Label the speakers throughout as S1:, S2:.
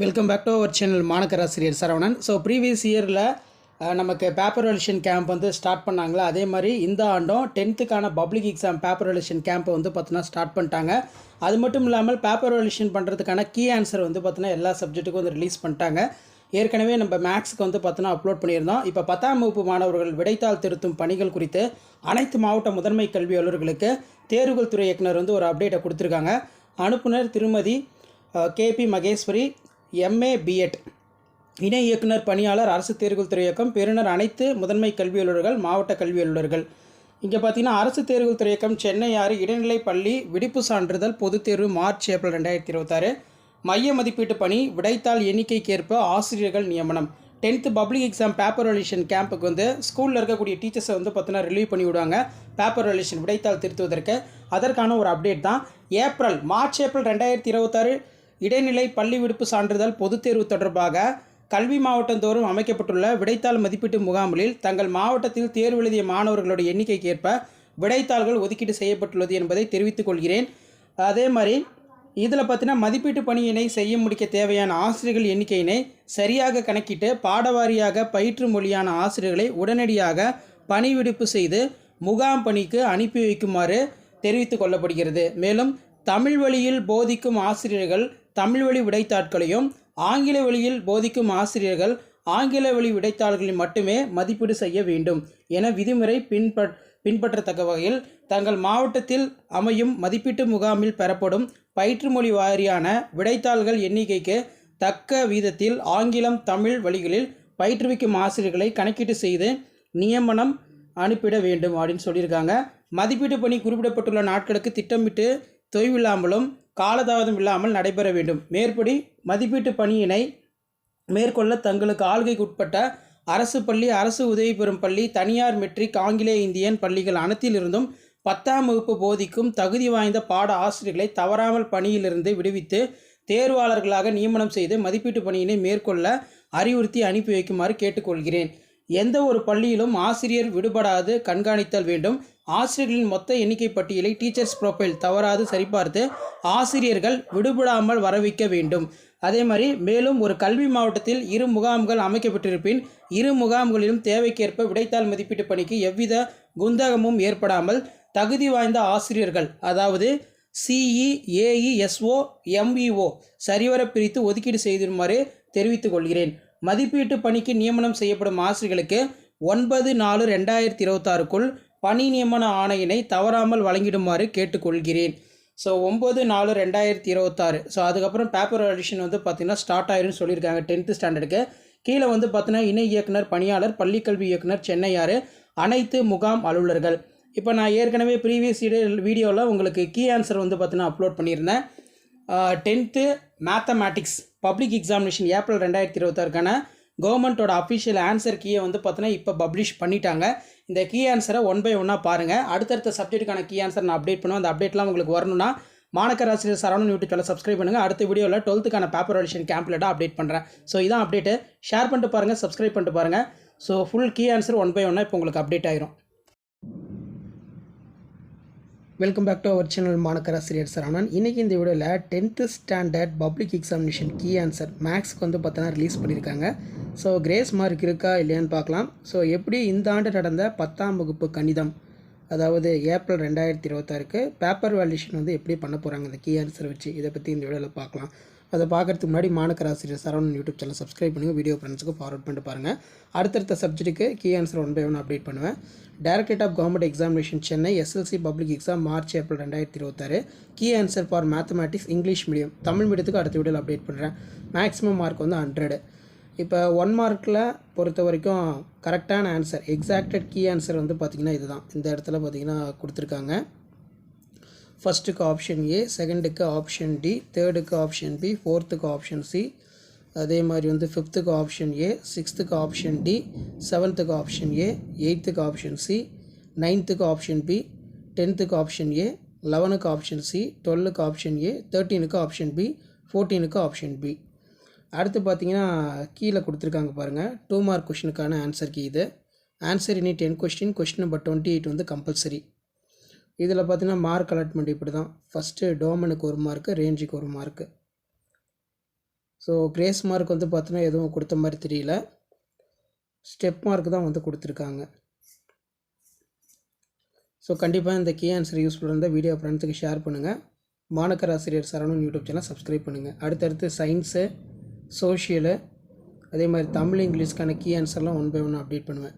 S1: Welcome back to our channel மாணக்கராசிரியர் Saravanan. So previous இயரில் நமக்கு பேப்பர் வெலிஷன் கேம்ப் வந்து ஸ்டார்ட் பண்ணாங்களா, அதே மாதிரி இந்த ஆண்டும் 10th public exam paper valuation கேம்ப்பை வந்து பார்த்தீங்கன்னா ஸ்டார்ட் பண்ணிட்டாங்க. அது மட்டும் இல்லாமல் பேப்பர் வெலிஷன் பண்ணுறதுக்கான கீ ஆன்சர் வந்து பார்த்தீங்கன்னா எல்லா சப்ஜெக்ட்டுக்கும் வந்து ரிலீஸ் பண்ணிட்டாங்க. ஏற்கனவே நம்ம மேக்ஸுக்கு வந்து பார்த்தீங்கன்னா அப்லோட் பண்ணியிருந்தோம். இப்போ 10ஆம் வகுப்பு மாணவர்கள் விடைத்தாள் திருத்தும் பணிகள் குறித்து அனைத்து மாவட்ட முதன்மை கல்வி அலுவலர்களுக்கு தேர்வுகள் துறை இயக்குனர் வந்து ஒரு அப்டேட்டை கொடுத்துருக்காங்க. அனுப்புனர் திருமதி கேபி மகேஸ்வரி, எம்ஏ பிஎட், இணை இயக்குனர் பணியாளர், அரசு தேர்வுகள் துறை இயக்கம், பெறுநர் அனைத்து முதன்மை கல்வி அலுவலர்கள், மாவட்ட கல்வி அலுவலர்கள். இங்கே பார்த்தீங்கன்னா அரசு தேர்வுகள் துறை இயக்கம் சென்னை 6 இடைநிலை பள்ளி விடுப்பு சான்றிதழ் பொதுத் தேர்வு மார்ச் ஏப்ரல் 2026. மைய மதிப்பீட்டு பணி விடைத்தாள் எண்ணிக்கைக்கேற்ப ஆசிரியர்கள் நியமனம். 10th பப்ளிக் எக்ஸாம் பேப்பர் வெலிஷன் கேம்புக்கு வந்து ஸ்கூலில் இருக்கக்கூடிய டீச்சர்ஸை வந்து பார்த்தீங்கன்னா ரிலீவ் பண்ணி விடுவாங்க பேப்பர் வெலிஷன் விடைத்தாள் திருத்துவதற்கு. அதற்கான ஒரு அப்டேட் தான். மார்ச் ஏப்ரல் 2026 இடைநிலை பள்ளி விடுப்பு சான்றிதழ் பொதுத் தேர்வு தொடர்பாக கல்வி மாவட்டந்தோறும் அமைக்கப்பட்டுள்ள விடைத்தாள் மதிப்பீட்டு முகாம்களில் தங்கள் மாவட்டத்தில் தேர்வு எழுதிய மாணவர்களுடைய எண்ணிக்கைக்கு ஏற்ப விடைத்தாள்கள் ஒதுக்கீடு செய்யப்பட்டுள்ளது என்பதை தெரிவித்துக் கொள்கிறேன். அதே மாதிரி இதில் பார்த்தீங்கன்னா மதிப்பீட்டு பணியினை செய்ய முடிக்க தேவையான ஆசிரியர்கள் எண்ணிக்கையினை சரியாக கணக்கிட்டு பாடவாரியாக பயிற்று மொழியான ஆசிரியர்களை உடனடியாக பணி விடுப்பு செய்து முகாம் பணிக்கு அனுப்பி வைக்குமாறு தெரிவித்துக் கொள்ளப்படுகிறது. மேலும் தமிழ் வழியில் போதிக்கும் ஆசிரியர்கள் தமிழ் வழி விடைத்தாட்களையும், ஆங்கில வழியில் போதிக்கும் ஆசிரியர்கள் ஆங்கில வழி விடைத்தாள்களை மட்டுமே மதிப்பீடு செய்ய வேண்டும் என விதிமுறை பின்பற்றத்தக்க வகையில் தங்கள் மாவட்டத்தில் அமையும் மதிப்பீட்டு முகாமில் பெறப்படும் பயிற்று மொழி வாரியான விடைத்தாள்கள் எண்ணிக்கைக்கு தக்க வீதத்தில் ஆங்கிலம் தமிழ் வழிகளில் பயிற்றுவிக்கும் ஆசிரியர்களை கணக்கீட்டு செய்து நியமனம் அனுப்பிட வேண்டும் அப்படின்னு சொல்லியிருக்காங்க. மதிப்பீட்டு பணி குறிப்பிடப்பட்டுள்ள நாட்களுக்கு திட்டமிட்டு தொய்வில்லாமலும் காலதாமதம் இல்லாமல் நடைபெற வேண்டும். மேற்படி மதிப்பீட்டு பணியினை மேற்கொள்ள தங்களுக்கு ஆள்கைக்கு உட்பட்ட அரசு பள்ளி, அரசு உதவி பெறும் பள்ளி, தனியார் மெட்ரிக், ஆங்கிலேய இந்தியன் பள்ளிகள் அனைத்திலிருந்தும் 10ஆம் வகுப்பு போதிக்கும் தகுதி வாய்ந்த பாட ஆசிரியர்களை தவறாமல் பணியிலிருந்து விடுவித்து தேர்வாளர்களாக நியமனம் செய்து மதிப்பீட்டு பணியினை மேற்கொள்ள அறிவுறுத்தி அனுப்பி வைக்குமாறு கேட்டுக்கொள்கிறேன். எந்த ஒரு பள்ளியிலும் ஆசிரியர் விடுபடாது கண்காணித்தல் வேண்டும். ஆசிரியர்களின் மொத்த எண்ணிக்கை பட்டியலை டீச்சர்ஸ் ப்ரொஃபைல் தவறாது சரிபார்த்து ஆசிரியர்கள் விடுபடாமல் வரவைக்க வேண்டும். அதே மாதிரி மேலும் ஒரு கல்வி மாவட்டத்தில் 2 முகாம்கள் அமைக்கப்பட்டிருப்பின் 2 முகாம்களிலும் தேவைக்கேற்ப விடைத்தாள் மதிப்பீட்டு பணிக்கு எவ்வித குந்தகமும் ஏற்படாமல் தகுதி வாய்ந்த ஆசிரியர்கள், அதாவது சிஇ, ஏஇ, எஸ்ஓ, எம்இஓ சரிவர பிரித்து ஒதுக்கீடு செய்திருமாறு தெரிவித்துக் கொள்கிறேன். மதிப்பீட்டு பணிக்கு நியமனம் செய்யப்படும் ஆசிரியர்களுக்கு 9/4/2026க்குள் பணி நியமன ஆணையினை தவறாமல் வழங்கிடுமாறு கேட்டுக்கொள்கிறேன். ஸோ 9/4/2026. ஸோ அதுக்கப்புறம் பேப்பர் வெலிஷன் வந்து பார்த்திங்கன்னா ஸ்டார்ட் ஆயிருன்னு சொல்லியிருக்காங்க 10th ஸ்டாண்டர்டுக்கு. கீழே வந்து பார்த்தீங்கன்னா இணை இயக்குனர் பணியாளர், பள்ளிக்கல்வி இயக்குனர், சென்னை 6 அனைத்து முகாம் அலுவலர்கள். இப்போ நான் ஏற்கனவே ப்ரீவியஸ் வீடியோவில் உங்களுக்கு கீ ஆன்சர் வந்து பார்த்தீங்கன்னா அப்லோட் பண்ணியிருந்தேன். 10th mathematics public examination April 2026க்கான கவர்மெண்ட்டோட அஃபிஷியல் ஆன்சர் கீயை வந்து பார்த்தீங்கன்னா இப்போ பப்ளிஷ் பண்ணிட்டாங்க. இந்த கீ ஆன்சரை 1 by 1 பாருங்கள். அடுத்தடுத்த சப்ஜெக்ட்டுக்கான கீ ஆன்சர் நான் அப்டேட் பண்ணுவேன். அந்த அப்டேட்லாம் உங்களுக்கு வரணும்னா மாணக்கராசிரியர் சரவணன் யூடியூப் சேனல் சப்ஸ்கிரைப் பண்ணுங்கள். அடுத்த வீடியோவில் 12th பேப்பர் வெலிஷன் கேம்ப்லெட்டாக அப்டேட் பண்ணுறேன். ஸோ இதான் அப்டேட்டு. ஷேர் பண்ணிட்டு பாருங்கள், சப்ஸ்கிரைப் பண்ணிட்டு பாருங்கள். So full key answer 1 by 1 இப்போ உங்களுக்கு அப்டேட் ஆயிரும். Welcome back to our channel மாணக்கராசிரியர் சரவணன். இன்றைக்கி இந்த வீடியோவில் 10th standard public examination key answer மேக்ஸ்க்கு வந்து பார்த்தோன்னா ரிலீஸ் பண்ணியிருக்காங்க. ஸோ கிரேஸ் மார்க் இருக்கா இல்லையான்னு பார்க்கலாம். ஸோ எப்படி இந்த ஆண்டு நடந்த 10ஆம் வகுப்பு கணிதம், அதாவது ஏப்ரல் 2026க்கு பேப்பர் வேல்யூஷன் வந்து எப்படி பண்ண போகிறாங்க இந்த கீ ஆன்சர் வச்சு, இதை பற்றி இந்த வீடியோவில் பார்க்கலாம். அதை பார்க்குறதுக்கு முன்னாடி மாணக்கராசிரியர் சரவணன் யூடியூப் சேனல் சப்ஸ்கிரைப் பண்ணுங்கள். வீடியோ ஃப்ரெண்ட்ஸுக்கு ஃபார்வர்ட் பண்ணிட்டு பாருங்கள். அடுத்தடுத்த சப்ஜெக்ட்டுக்கு கீ ஆன்சர் 1 by 1 அப்டேட் பண்ணுவேன். Directorate of government examination Chennai SLC public exam March April 2026 key answer for mathematics English medium, Tamil மீடியத்துக்கு அடுத்த வீடியோவில் அப்டேட் பண்ணுறேன். மேக்ஸிமம் மார்க் வந்து 100. இப்போ 1 மார்க்கில் பொறுத்த வரைக்கும் கரெக்டான ஆன்சர் எக்ஸாக்டட் கீ ஆன்சர் வந்து பார்த்திங்கன்னா இதுதான். இந்த இடத்துல பார்த்திங்கன்னா கொடுத்துருக்காங்க. ஃபஸ்ட்டுக்கு ஆப்ஷன் ஏ, செகண்டுக்கு ஆப்ஷன் டி, தேர்டுக்கு ஆப்ஷன் பி, ஃபோர்த்துக்கு ஆப்ஷன் சி, அதே மாதிரி வந்து 5th option A, 6th option D, 7th option A, 8th option C, 9th option B, 10th option A, 11th option C, 12th option A, 13th option B, 14th option B. அடுத்து பார்த்தீங்கன்னா கீழே கொடுத்துருக்காங்க பாருங்கள், 2 mark கொஷினுக்கான answer key இது. Answer இனி 10 question, question number 28 வந்து compulsory. இதில் பார்த்தீங்கன்னா மார்க் அலாட்மெண்ட் இப்படி தான். ஃபஸ்ட்டு டோமனுக்கு 1 மார்க்கு, ரேஞ்சுக்கு 1 மார்க்கு. ஸோ கிரேஸ் மார்க் வந்து பார்த்தோன்னா எதுவும் கொடுத்த மாதிரி தெரியல, ஸ்டெப் மார்க் தான் வந்து கொடுத்துருக்காங்க. ஸோ கண்டிப்பாக இந்த கீ ஆன்சர் யூஸ்ஃபுல்லாக இருந்தால் வீடியோ ஃப்ரெண்ட்ஸுக்கு ஷேர் பண்ணுங்கள். மாணக்கர் ஆசிரியர் சரவணன் யூடியூப் சேனல் சப்ஸ்கிரைப் பண்ணுங்கள். அடுத்தடுத்து சயின்ஸு, சோஷியலு, அதே மாதிரி தமிழ் இங்கிலீஷ்க்கான கீ ஆன்சர்லாம் ஒன் பை ஒன் அப்டேட் பண்ணுவேன்.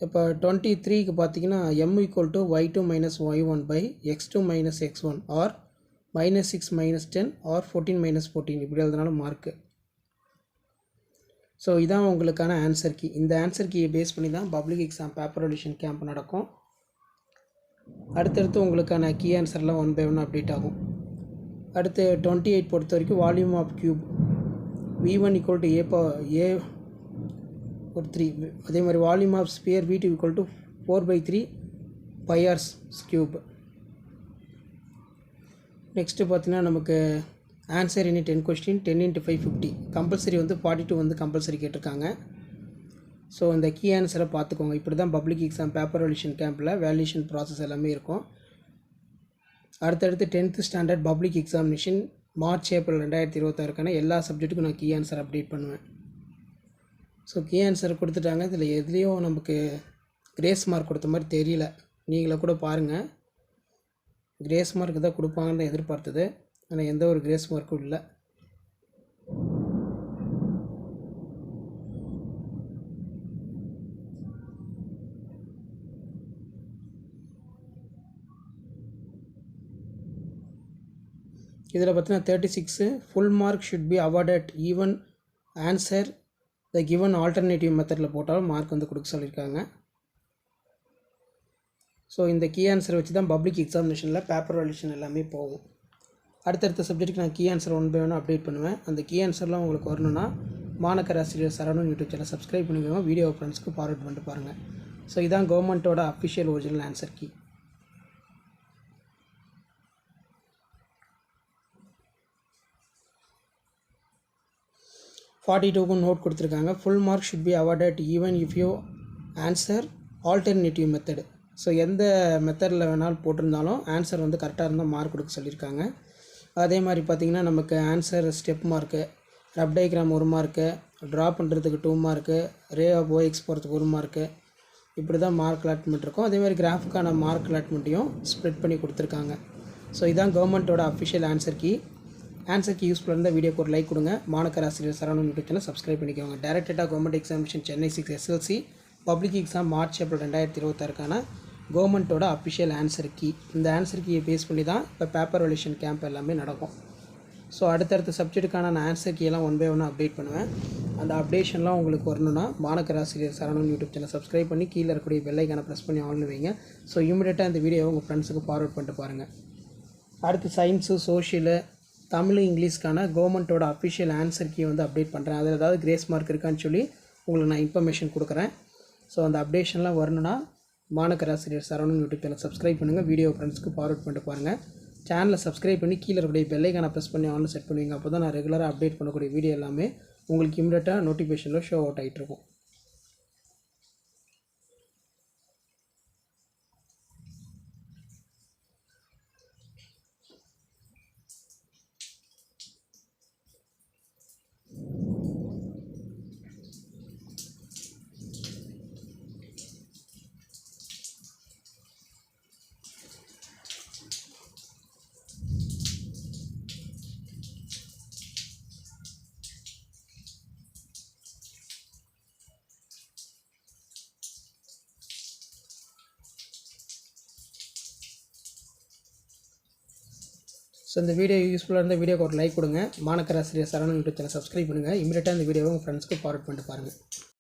S1: இப்போ 23க்கு பார்த்தீங்கன்னா m = y2 - y1 / x2 - x1 R -6 - 10 R 14 - 14 இப்படி எழுதினாலும் மார்க்கு. ஸோ இதான் உங்களுக்கான ஆன்சர் கீ. இந்த ஆன்சர் கீயை பேஸ் பண்ணி தான் public exam paper revaluation camp நடக்கும். அடுத்தடுத்து உங்களுக்கான கீ ஆன்சர்லாம் ஒன் பை ஒன் அப்டேட் ஆகும். அடுத்து 28 பொறுத்த வரைக்கும் volume of cube v1 = a/3. அதே மாதிரி volume of sphere v2 = 4/3 πr3. Next பார்த்தீங்கன்னா நமக்கு ஆன்சர் இனி 10 கொஸ்டின் 10 × 5 50. கம்பல்சரி வந்து 42 வந்து கம்பல்சரி கேட்டிருக்காங்க. ஸோ இந்த கீ ஆன்சரை பார்த்துக்கோங்க. இப்படி தான் பப்ளிக் எக்ஸாம் பேப்பர் ரெவல்யூஷன் கேம்பில் வேல்யூஷன் ப்ராசஸ் எல்லாமே இருக்கும். அடுத்தடுத்து 10th standard public examination March April 2026க்கான எல்லா சப்ஜெக்ட்டுக்கும் நான் கீ ஆன்சர் அப்டேட் பண்ணுவேன். ஸோ கீ ஆன்சர் கொடுத்துட்டாங்க. இதில் எதுலேயும் நமக்கு கிரேஸ் மார்க் கொடுத்த மாதிரி தெரியல. நீங்களே கூட பாருங்கள், கிரேஸ் மார்க் தான் கொடுப்பாங்கன்னு எதிர்பார்த்தது, ஆனால் எந்த ஒரு கிரேஸ் மார்க்கும் இல்லை. இதில் பார்த்தீங்கன்னா 36 full mark should be awarded even answer the given alternative மெத்தடில் போட்டாலும் மார்க் வந்து கொடுக்க சொல்லியிருக்காங்க. ஸோ இந்த கீ ஆன்சர் வச்சு தான் பப்ளிக் எக்ஸாமினேஷனில் பேப்பர் ரெவல்யூஷன் எல்லாமே போகும். அடுத்தடுத்த சப்ஜெக்ட்டுக்கு நான் key answer one by one update பண்ணுவேன். அந்த கீ ஆன்சர்லாம் உங்களுக்கு வரணும்னா மாணக்கர் ஆசிரியர் சரவணன் யூடியூப் சேனல் சப்ஸ்கிரைப் பண்ணிக்கோங்க. வீடியோ ஃப்ரெண்ட்ஸ்க்கு ஃபார்வர்ட் பண்ணிட்டு பாருங்கள். ஸோ இதான் கவர்மெண்ட்டோட அஃபிஷியல் ஒரிஜினல் ஆன்சர் கீ. ஃபார்ட்டி2க்கும் நோட் கொடுத்துருக்காங்க. Full mark should be awarded even if you answer alternative method. So எந்த மெத்தடில் வேணாலும் போட்டிருந்தாலும் ஆன்சர் வந்து கரெக்டாக இருந்தால் மார்க் கொடுக்க சொல்லியிருக்காங்க. அதே மாதிரி பார்த்திங்கன்னா நமக்கு ஆன்சர் ஸ்டெப் மார்க்கு, ரப் டயக்ராம் 1 மார்க்கு, ட்ரா பண்ணுறதுக்கு 2 மார்க்கு, ரே ஆஃப் ஓஎக்ஸ் போகிறதுக்கு 1 மார்க்கு, இப்படி தான் மார்க் அலாட்மெண்ட் இருக்கும். அதே மாதிரி கிராஃபுக்கான மார்க் அலாட்மெண்ட்டையும் ஸ்ப்ளிட் பண்ணி கொடுத்துருக்காங்க. ஸோ இதான் கவர்மெண்ட்டோட official answer key. Answer key யூஸ்ஃபுல்லாக இருந்தால் வீடியோக்கு ஒரு லைக் கொடுங்க. மாணக்கர் ஆசிரியர் சரவணன் யூடியூப் சேனல் சப்ஸ்கிரைப் பண்ணிக்கோங்க. டைரக்டடாக government examination Chennai 6 SLC public exam March April 2026க்கான கவர்மெண்ட்டோட அஃபிஷியல் ஆன்சர் கீ. இந்த ஆன்சர் கீயை பேஸ் பண்ணி தான் இப்போ பேப்பர் ரெவல்யூஷன் கேம்ப் எல்லாமே நடக்கும். ஸோ அடுத்தடுத்த சப்ஜெக்ட்டுக்கான நான் ஆன்சர் கீயெல்லாம் ஒன் பை ஒன் அப்டேட் பண்ணுவேன். அந்த அப்டேஷன்லாம் உங்களுக்கு வரணும்னா மாணக்கர் ஆசிரியர் சரவணன் யூடியூப் சேனல் சப்ஸ்கிரைப் பண்ணி கீழே இருக்கக்கூடிய பெல் ஐக்கானை ப்ரெஸ் பண்ணி ஆன் வைங்க. ஸோ இமீடியட்டாக இந்த வீடியோவை உங்கள் ஃப்ரெண்ட்ஸுக்கு ஃபார்வர்ட் பண்ணிட்டு பாருங்கள். அடுத்து சயின்ஸு, சோஷியலு, தமிழ், இங்கிலீஷ்க்கான கவர்மெண்ட்டோட அஃபிஷியல் ஆன்சர் கீ வந்து அப்டேட் பண்ணுறேன். அதில் ஏதாவது கிரேஸ் மார்க் இருக்கான்னு சொல்லி உங்களுக்கு நான் இன்ஃபர்மேஷன் கொடுக்குறேன். ஸோ அந்த அப்டேஷன்லாம் வரணும்னா மாணக்கர் ஆசிரியர் சரவணன் யூடியூப் சேனல் சப்ஸ்கிரைப் பண்ணுங்கள். வீடியோ ஃப்ரெண்ட்ஸ்க்கு ஃபார்வர்ட் பண்ணிட்டு பாருங்கள். சேனலை சப்ஸ்கிரைப் பண்ணி கீழே இருக்கக்கூடிய பெல் ஐக்கானை ப்ரெஸ் பண்ணி ஆன் செட் பண்ணுவீங்க. அப்போ தான் நான் ரெகுலராக அப்டேட் பண்ணக்கூடிய வீடியோ எல்லாமே உங்களுக்கு இமிடியேட்டாக நோட்டிஃபிகேஷனில் ஷோ அவுட் ஆகிட்ருக்கும். ஸோ இந்த வீடியோ யூஸ்ஃபுல்லாக இருந்தால் வீடியோக்கு ஒரு லைக் கொடுங்க. மாணக்கர் ஆசிரியர் சரவணன் யூடியூப் சேனல் சப்ஸ்கிரைப் பண்ணுங்கள். இமீடியட்டாக இந்த வீடியோவை உங்கள் ஃப்ரெண்ட்ஸ்க்கு ஃபார்வர்ட் பண்ணிட்டு பாருங்கள்.